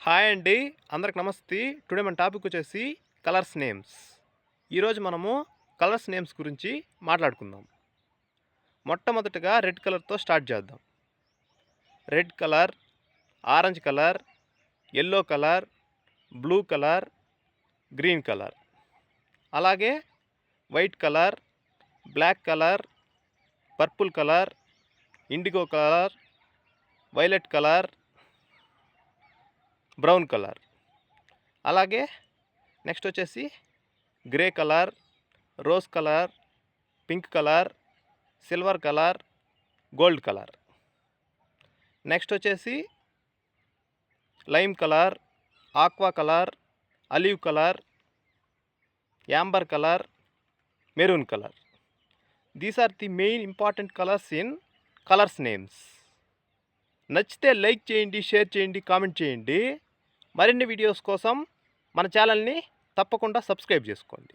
Hi అండి, అందరికి నమస్తే. టుడే మన టాపిక్ వచ్చేసి కలర్స్ నేమ్స్. ఈరోజు మనము కలర్స్ నేమ్స్ గురించి మాట్లాడుకుందాం. మొట్టమొదటగా రెడ్ కలర్తో స్టార్ట్ చేద్దాం. Red colour, orange colour, yellow colour, blue colour, green colour, అలాగే white colour, black colour, purple colour, indigo colour, violet colour, brown colour, అలాగే నెక్స్ట్ వచ్చేసి grey colour, rose colour, pink colour, silver colour, gold colour. Next వచ్చేసి lime colour, aqua colour, olive colour, amber colour, maroon colour. These are the main important colours in colours names. నచ్చితే like చేయండి, share చేయండి, comment చేయండి. మరిన్ని videos కోసం మన ఛానల్ని తప్పకుండా సబ్స్క్రైబ్ చేసుకోండి.